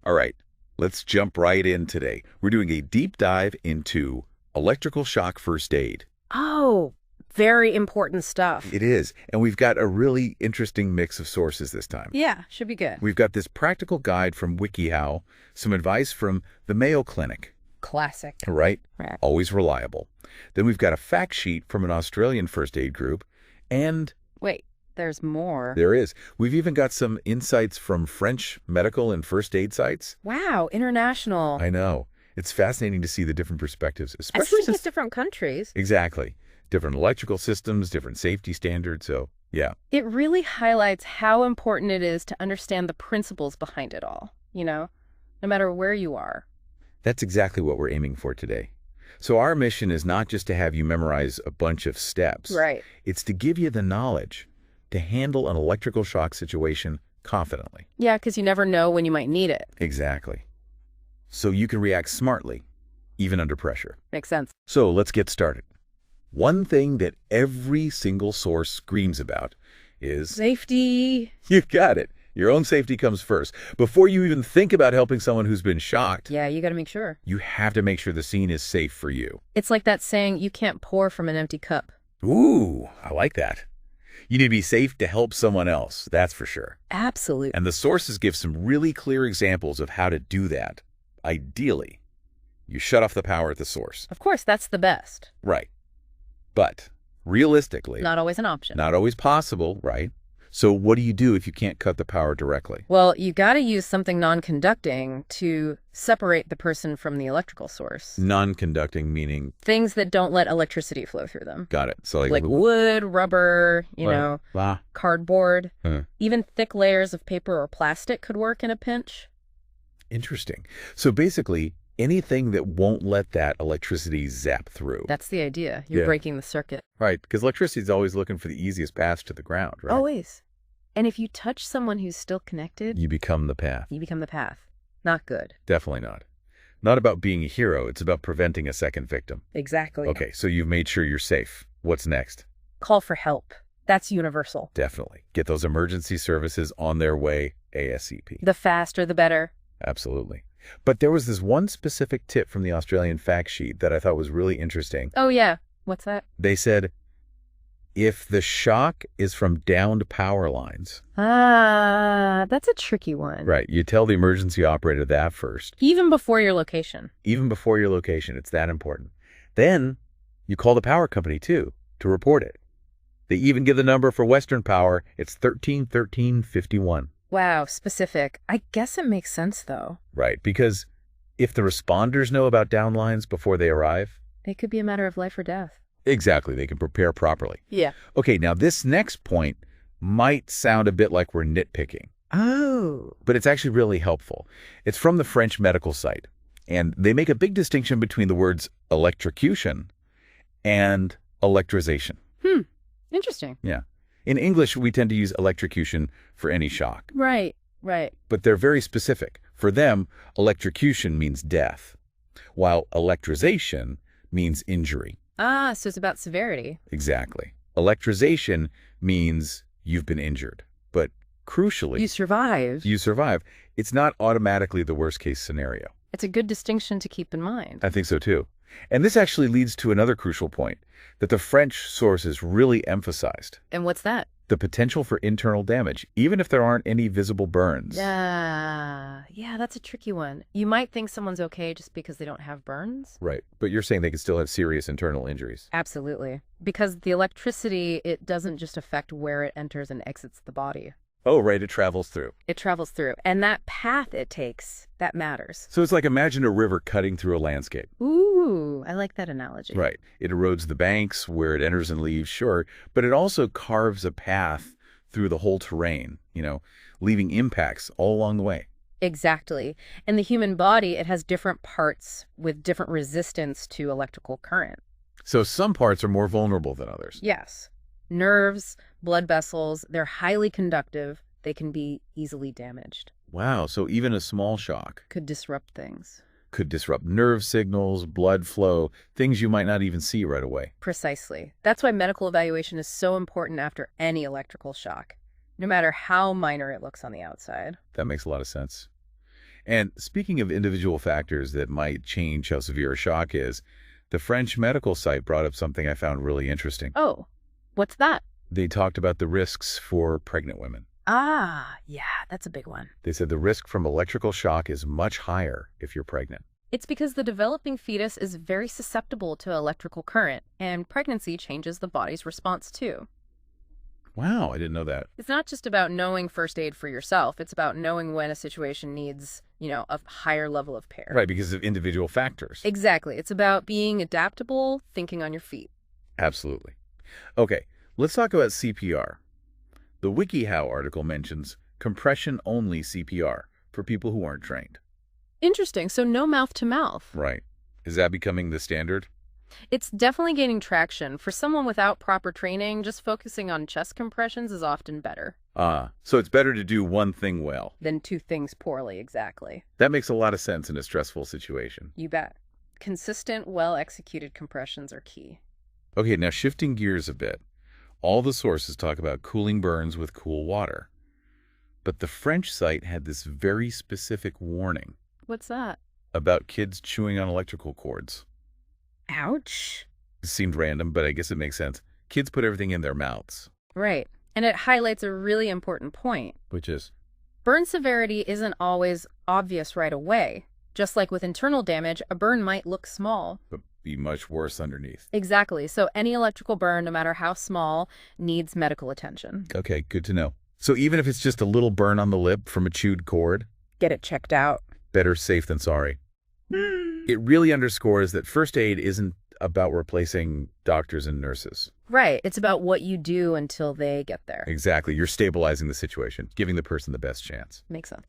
All right, let's jump right in today. We're doing a deep dive into electrical shock first aid. Oh, very important stuff. It is, and we've got a really interesting mix of sources this time. Yeah, should be good. We've got this practical guide from WikiHow, some advice from the Mayo Clinic, Classic. right? Right. Always reliable. Then we've got a fact sheet from an Australian first aid group, and Wait, there's more. there is. We've even got some insights from French medical and first aid sites. Wow, international. I know. It's fascinating to see the different perspectives, especially Especially since... with different countries. Exactly. Different electrical systems, different safety standards. So, yeah. It really highlights how important it is to understand the principles behind it all, no matter where you are. That's exactly what we're aiming for today. So our mission is not just to have you memorize a bunch of steps. Right. It's to give you the knowledge to handle an electrical shock situation confidently. Yeah, because you never know when you might need it. Exactly. So you can react smartly, even under pressure. Makes sense. So let's get started. One thing that every single source screams about is... Safety. You got it. Your own safety comes first. Before you even think about helping someone who's been shocked, Yeah, you got to make sure. you have to make sure the scene is safe for you. It's like that saying, you can't pour from an empty cup. Ooh, I like that. You need to be safe to help someone else, that's for sure. Absolutely. And the sources give some really clear examples of how to do that. Ideally, you shut off the power at the source. Of course, that's the best. Right. But realistically, Not always an option. not always possible, right? So what do you do if you can't cut the power directly? Well, you got to use something non-conducting to separate the person from the electrical source. Non-conducting meaning, Things that don't let electricity flow through them. got it. So Like wood, rubber, Ah, cardboard. huh. Even thick layers of paper or plastic could work in a pinch. Interesting. So basically, anything that won't let that electricity zap through. That's the idea. You're Yeah. breaking the circuit. Right, because electricity is always looking for the easiest path to the ground, right? Always. And if you touch someone who's still connected, You become the path. you become the path. Not good. Definitely not. Not about being a hero. It's about preventing a second victim. Exactly. Okay, so you've made sure you're safe. What's next? Call for help. That's universal. Definitely. Get those emergency services on their way ASAP. The faster, the better. Absolutely. But there was this one specific tip from the Australian fact sheet that I thought was really interesting. Oh, yeah. What's that? They said, if the shock is from downed power lines, Ah, that's a tricky one. right, you tell the emergency operator that first. Even before your location. Even before your location, it's that important. Then you call the power company, too, to report it. They even give the number for Western Power. It's 131351. Wow, specific. I guess it makes sense, though. Right, because if the responders know about downlines before they arrive, It could be a matter of life or death. exactly, they can prepare properly. Yeah. Okay, now this next point might sound a bit like we're nitpicking, Oh. but it's actually really helpful. It's from the French medical site, and they make a big distinction between the words electrocution and electrization. Interesting. Yeah. In English, we tend to use electrocution for any shock, Right, right. but they're very specific. For them, electrocution means death, while electrization means injury. Ah, so it's about severity. Exactly. Electrization means you've been injured, but crucially, You survived. you survive. It's not automatically the worst case scenario. It's a good distinction to keep in mind. I think so too. And this actually leads to another crucial point that the French sources really emphasized: And what's that? the potential for internal damage, even if there aren't any visible burns. Yeah, that's a tricky one. You might think someone's okay just because they don't have burns. Right. But you're saying they could still have serious internal injuries. Absolutely. Because the electricity, it doesn't just affect where it enters and exits the body. Oh, right. It travels through. It travels through. And that path it takes, that matters. So it's like, imagine a river cutting through a landscape. Ooh, I like that analogy. Right. It erodes the banks where it enters and leaves, sure, but it also carves a path through the whole terrain, leaving impacts all along the way. Exactly. And the human body, it has different parts with different resistance to electrical current. So some parts are more vulnerable than others. Yes. Nerves, blood vessels, they're highly conductive. They can be easily damaged. Wow. So even a small shock Could disrupt things. could disrupt nerve signals, blood flow, things you might not even see right away. Precisely. That's why medical evaluation is so important after any electrical shock, no matter how minor it looks on the outside. That makes a lot of sense. And speaking of individual factors that might change how severe a shock is, the French medical site brought up something I found really interesting. Oh, what's that? They talked about the risks for pregnant women. Ah, yeah, that's a big one. They said the risk from electrical shock is much higher if you're pregnant. It's because the developing fetus is very susceptible to electrical current, and pregnancy changes the body's response too. Wow, I didn't know that. It's not just about knowing first aid for yourself. It's about knowing when a situation needs, a higher level of care. Right, because of individual factors. Exactly. It's about being adaptable, thinking on your feet. Absolutely. Okay, let's talk about CPR. The WikiHow article mentions compression-only CPR for people who aren't trained. Interesting. So no mouth to mouth. Right. Is that becoming the standard? It's definitely gaining traction. For someone without proper training, just focusing on chest compressions is often better. So it's better to do one thing well. Than two things poorly, exactly. That makes a lot of sense in a stressful situation. You bet. Consistent, well-executed compressions are key. Okay, now shifting gears a bit. All the sources talk about cooling burns with cool water. But the French site had this very specific warning. What's that? About kids chewing on electrical cords. Ouch. It seemed random, but I guess it makes sense. Kids put everything in their mouths. Right. And it highlights a really important point. Which is? Burn severity isn't always obvious right away. Just like with internal damage, a burn might look small. But be much worse underneath. Exactly. So any electrical burn, no matter how small, needs medical attention. Okay, good to know. So even if it's just a little burn on the lip from a chewed cord? Get it checked out. Better safe than sorry. It really underscores that first aid isn't about replacing doctors and nurses. Right. It's about what you do until they get there. Exactly. You're stabilizing the situation, giving the person the best chance. Makes sense.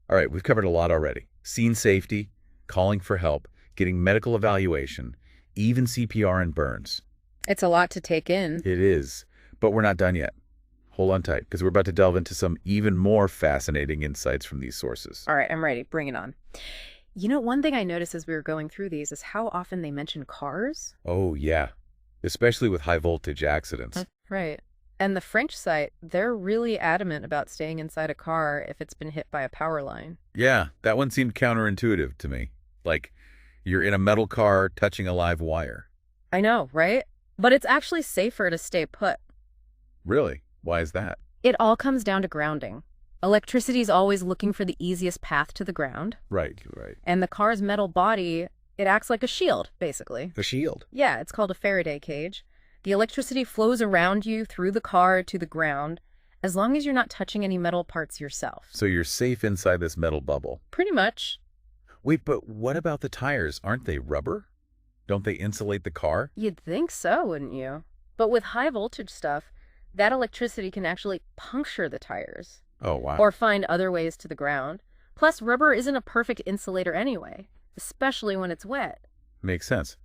All right, we've covered a lot already. Scene safety, calling for help, getting medical evaluation, even CPR and burns. It's a lot to take in. It is, but we're not done yet. Hold on tight, because we're about to delve into some even more fascinating insights from these sources. All right, I'm ready. Bring it on. One thing I noticed as we were going through these is how often they mention cars. Oh, yeah. Especially with high-voltage accidents. Right. And the French site, they're really adamant about staying inside a car if it's been hit by a power line. Yeah, that one seemed counterintuitive to me. Like, you're in a metal car touching a live wire. I know, right? But it's actually safer to stay put. Really? Why is that? It all comes down to grounding. Electricity is always looking for the easiest path to the ground. Right. And the car's metal body, it acts like a shield, basically. A shield? Yeah, it's called a Faraday cage. The electricity flows around you through the car to the ground, as long as you're not touching any metal parts yourself. So you're safe inside this metal bubble. Pretty much. Wait, but what about the tires? Aren't they rubber? Don't they insulate the car? You'd think so, wouldn't you? But with high voltage stuff, that electricity can actually puncture the tires. Oh, wow. Or find other ways to the ground. Plus, rubber isn't a perfect insulator anyway, especially when it's wet. Makes sense.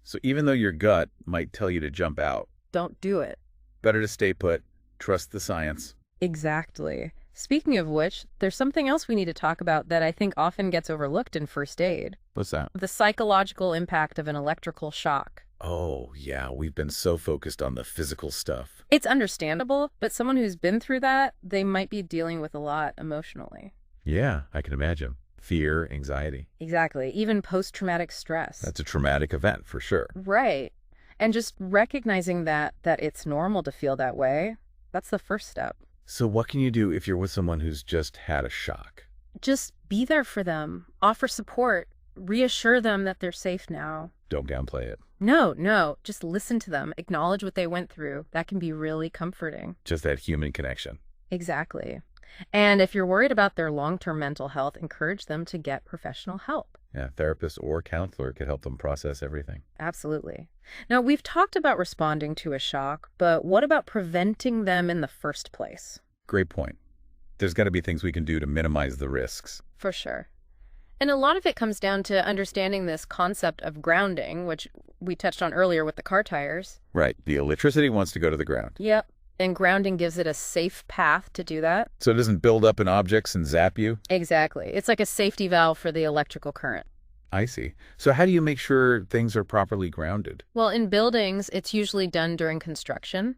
So even though your gut might tell you to jump out, don't do it. Better to stay put, trust the science. Exactly. Speaking of which, there's something else we need to talk about that I think often gets overlooked in first aid. What's that? The psychological impact of an electrical shock. Oh, yeah, we've been so focused on the physical stuff. It's understandable, but someone who's been through that, they might be dealing with a lot emotionally. Yeah, I can imagine. Fear, anxiety. Exactly. Even post-traumatic stress. That's a traumatic event for sure. Right. And just recognizing that it's normal to feel that way, that's the first step. So what can you do if you're with someone who's just had a shock? Just be there for them. Offer support. Reassure them that they're safe now. Don't downplay it. No. Just listen to them. Acknowledge what they went through. That can be really comforting. Just that human connection. Exactly. And if you're worried about their long-term mental health, encourage them to get professional help. Yeah, therapist or counselor could help them process everything. Absolutely. Now, we've talked about responding to a shock, but what about preventing them in the first place? Great point. There's got to be things we can do to minimize the risks. For sure. And a lot of it comes down to understanding this concept of grounding, which we touched on earlier with the car tires. Right. The electricity wants to go to the ground. Yep. And grounding gives it a safe path to do that. So it doesn't build up in objects and zap you? Exactly. It's like a safety valve for the electrical current. I see. So how do you make sure things are properly grounded? Well, in buildings, it's usually done during construction.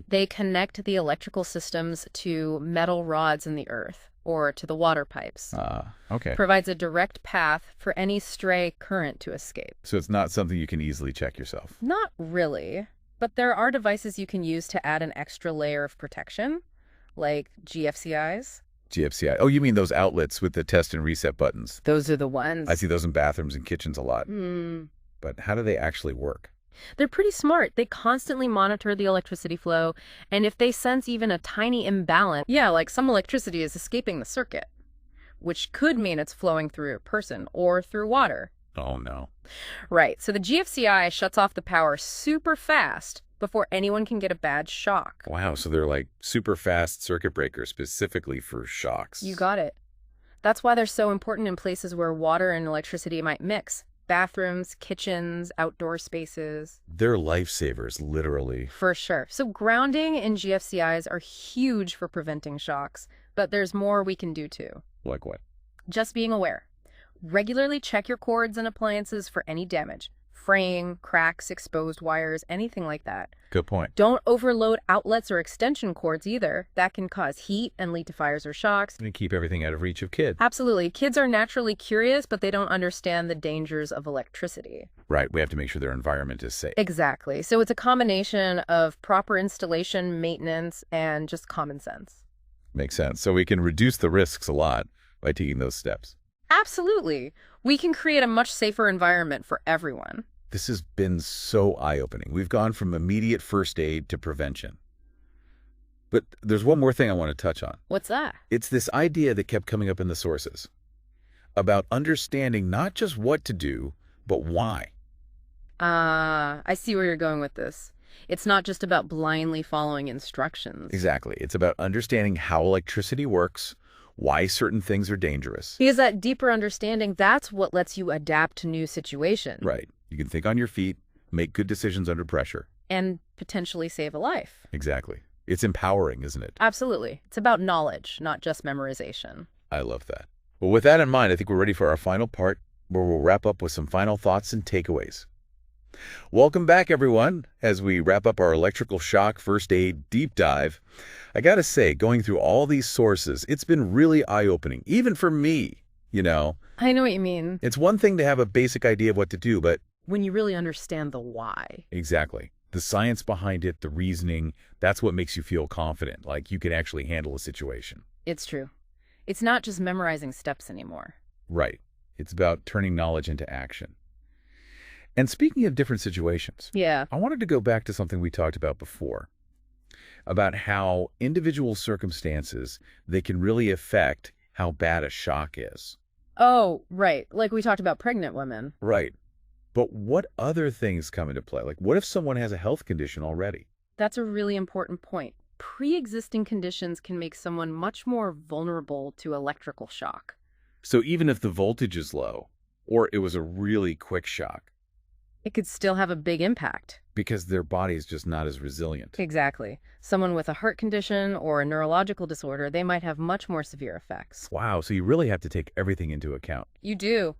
They connect the electrical systems to metal rods in the earth. or to the water pipes. Okay. Provides a direct path for any stray current to escape. So it's not something you can easily check yourself. Not really, but there are devices you can use to add an extra layer of protection, like GFCIs. GFCI. Oh, you mean those outlets with the test and reset buttons? Those are the ones. I see those in bathrooms and kitchens a lot. But how do they actually work? They're pretty smart. They constantly monitor the electricity flow, and if they sense even a tiny imbalance, like some electricity is escaping the circuit, which could mean it's flowing through a person or through water. Oh, no. Right. So the GFCI shuts off the power super fast before anyone can get a bad shock. Wow, so they're like super fast circuit breakers specifically for shocks. You got it. That's why they're so important in places where water and electricity might mix. Bathrooms, kitchens, outdoor spaces. They're lifesavers, literally. For sure. So grounding and GFCIs are huge for preventing shocks, but there's more we can do too. Like what? Just being aware. Regularly check your cords and appliances for any damage. Fraying, cracks, exposed wires, anything like that. Good point. Don't overload outlets or extension cords either. That can cause heat and lead to fires or shocks. And keep everything out of reach of kids. Absolutely. Kids are naturally curious, but they don't understand the dangers of electricity. Right. We have to make sure their environment is safe. Exactly. So it's a combination of proper installation, maintenance, and just common sense. Makes sense. So we can reduce the risks a lot by taking those steps. Absolutely. We can create a much safer environment for everyone. This has been so eye-opening. We've gone from immediate first aid to prevention. But there's one more thing I want to touch on. What's that? It's this idea that kept coming up in the sources about understanding not just what to do, but why. I see where you're going with this. It's not just about blindly following instructions. Exactly. It's about understanding how electricity works, why certain things are dangerous. Because that deeper understanding, that's what lets you adapt to new situations. Right. You can think on your feet, make good decisions under pressure. And potentially save a life. Exactly. It's empowering, isn't it? Absolutely. It's about knowledge, not just memorization. I love that. Well, with that in mind, I think we're ready for our final part, where we'll wrap up with some final thoughts and takeaways. Welcome back, everyone. As we wrap up our electrical shock first aid deep dive, I gotta say, going through all these sources, it's been really eye-opening, even for me, I know what you mean. It's one thing to have a basic idea of what to do, but when you really understand the why. Exactly. The science behind it, the reasoning, that's what makes you feel confident, like you can actually handle a situation. It's true. It's not just memorizing steps anymore. Right. It's about turning knowledge into action. And speaking of different situations, I wanted to go back to something we talked about before, about how individual circumstances, they can really affect how bad a shock is. Oh, right. Like we talked about pregnant women. Right. But what other things come into play? Like, what if someone has a health condition already? That's a really important point. Pre-existing conditions can make someone much more vulnerable to electrical shock. So even if the voltage is low, or it was a really quick shock, it could still have a big impact. Because their body is just not as resilient. Exactly. Someone with a heart condition or a neurological disorder, they might have much more severe effects. Wow, so you really have to take everything into account. You do.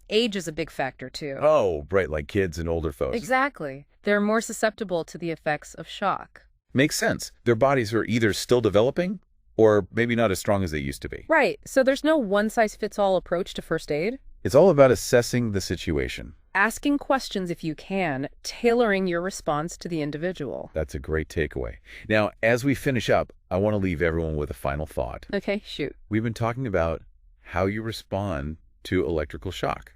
Age is a big factor, too. Oh, right, like kids and older folks. Exactly. They're more susceptible to the effects of shock. Makes sense. Their bodies are either still developing or maybe not as strong as they used to be. Right. So there's no one-size-fits-all approach to first aid. It's all about assessing the situation. Asking questions if you can, tailoring your response to the individual. That's a great takeaway. Now, as we finish up, I want to leave everyone with a final thought. Okay, shoot. We've been talking about how you respond to electrical shock,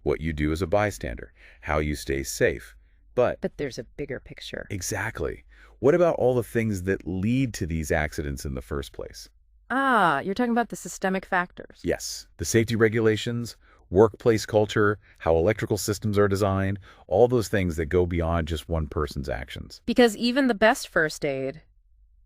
what you do as a bystander, how you stay safe. But there's a bigger picture. Exactly. What about all the things that lead to these accidents in the first place? You're talking about the systemic factors. Yes. The safety regulations, workplace culture, how electrical systems are designed, all those things that go beyond just one person's actions. Because even the best first aid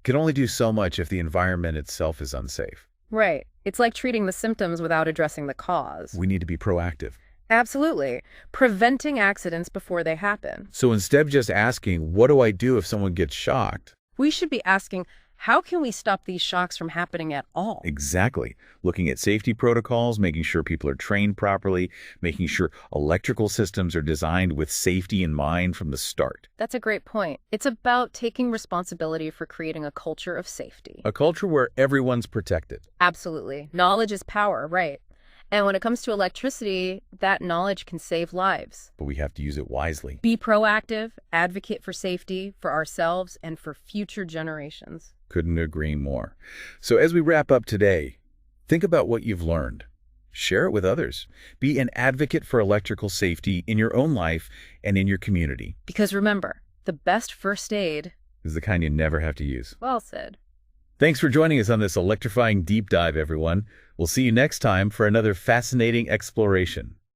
can only do so much if the environment itself is unsafe. Right. It's like treating the symptoms without addressing the cause. We need to be proactive. Absolutely. Preventing accidents before they happen. So instead of just asking, what do I do if someone gets shocked? We should be asking, How can we stop these shocks from happening at all? Exactly. Looking at safety protocols, making sure people are trained properly, making sure electrical systems are designed with safety in mind from the start. That's a great point. It's about taking responsibility for creating a culture of safety. A culture where everyone's protected. Absolutely. Knowledge is power, right? And when it comes to electricity, that knowledge can save lives. But we have to use it wisely. Be proactive, advocate for safety, for ourselves, and for future generations. Couldn't agree more. So as we wrap up today, think about what you've learned. Share it with others. Be an advocate for electrical safety in your own life and in your community. Because remember, the best first aid Is the kind you never have to use. Well said. Thanks for joining us on this electrifying deep dive, everyone. We'll see you next time for another fascinating exploration.